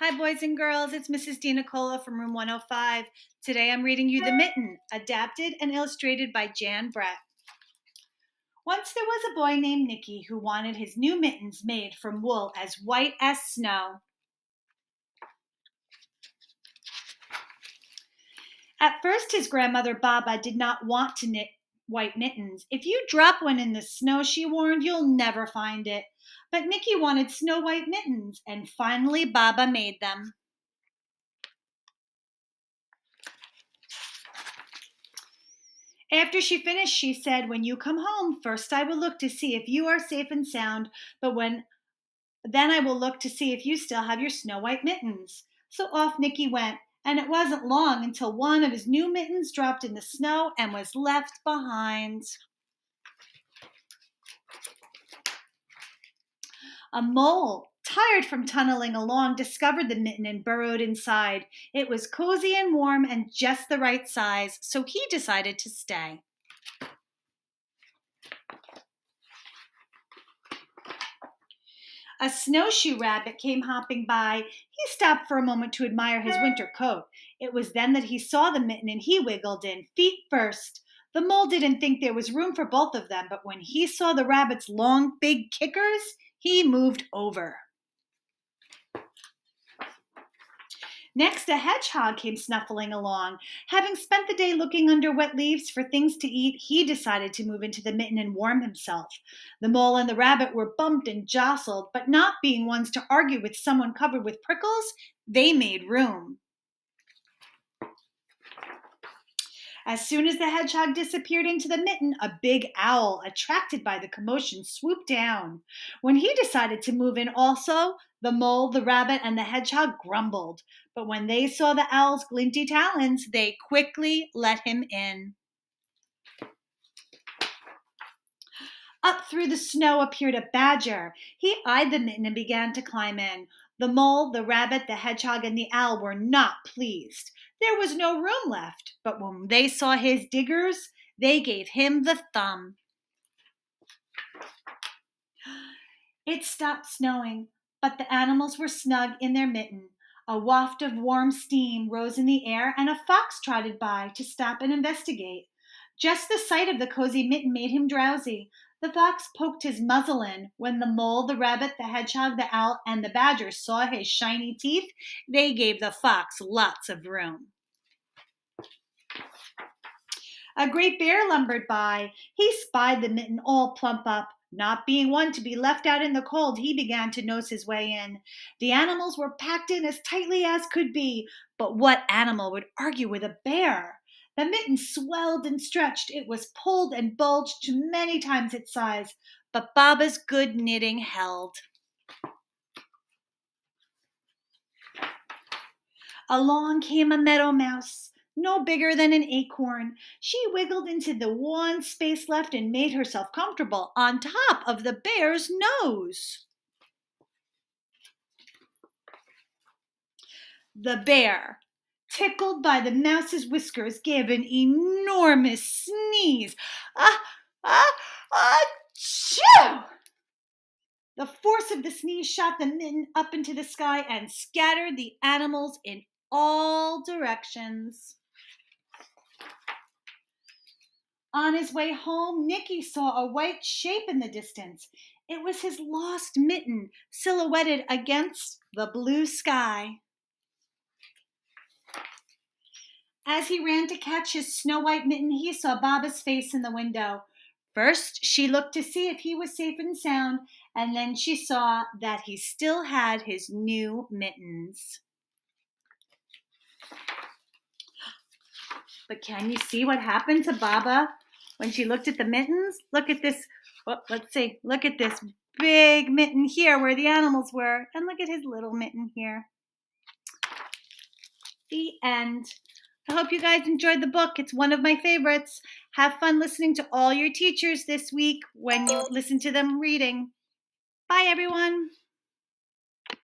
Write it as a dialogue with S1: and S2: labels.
S1: Hi, boys and girls. It's Mrs. DeNicola from room 105. Today I'm reading you The Mitten, adapted and illustrated by Jan Brett. Once there was a boy named Nicky who wanted his new mittens made from wool as white as snow. At first, his grandmother Baba did not want to knit white mittens. If you drop one in the snow, she warned, you'll never find it. But Nicky wanted snow white mittens, and finally Baba made them. After she finished, she said, "When you come home, first I will look to see if you are safe and sound, then I will look to see if you still have your snow white mittens." So off Nicky went, and it wasn't long until one of his new mittens dropped in the snow and was left behind. A mole, tired from tunneling along, discovered the mitten and burrowed inside. It was cozy and warm and just the right size, so he decided to stay. A snowshoe rabbit came hopping by. He stopped for a moment to admire his winter coat. It was then that he saw the mitten and he wiggled in, feet first. The mole didn't think there was room for both of them, but when he saw the rabbit's long, big kickers, he moved over. Next, a hedgehog came snuffling along. Having spent the day looking under wet leaves for things to eat, he decided to move into the mitten and warm himself. The mole and the rabbit were bumped and jostled, but not being ones to argue with someone covered with prickles, they made room. As soon as the hedgehog disappeared into the mitten, a big owl, attracted by the commotion, swooped down. When he decided to move in also, the mole, the rabbit, and the hedgehog grumbled. But when they saw the owl's glinty talons, they quickly let him in. Up through the snow appeared a badger. He eyed the mitten and began to climb in. The mole, the rabbit, the hedgehog, and the owl were not pleased. There was no room left, but when they saw his diggers, they gave him the thumb. It stopped snowing, but the animals were snug in their mitten. A waft of warm steam rose in the air, and a fox trotted by to stop and investigate. Just the sight of the cozy mitten made him drowsy. The fox poked his muzzle in. When the mole, the rabbit, the hedgehog, the owl, and the badger saw his shiny teeth, they gave the fox lots of room. A great bear lumbered by. He spied the mitten all plump up. Not being one to be left out in the cold, he began to nose his way in. The animals were packed in as tightly as could be, but what animal would argue with a bear? The mitten swelled and stretched. It was pulled and bulged to many times its size, but Baba's good knitting held. Along came a meadow mouse, no bigger than an acorn. She wiggled into the one space left and made herself comfortable on top of the bear's nose. The bear, tickled by the mouse's whiskers, gave an enormous sneeze. Achoo! The force of the sneeze shot the mitten up into the sky and scattered the animals in all directions. On his way home, Nicky saw a white shape in the distance. It was his lost mitten, silhouetted against the blue sky. As he ran to catch his snow white mitten, he saw Baba's face in the window. First, she looked to see if he was safe and sound, and then she saw that he still had his new mittens. But can you see what happened to Baba when she looked at the mittens? Look at this. Well, let's see. Look at this big mitten here where the animals were, and look at his little mitten here. The end. I hope you guys enjoyed the book. It's one of my favorites. Have fun listening to all your teachers this week when you listen to them reading. Bye, everyone.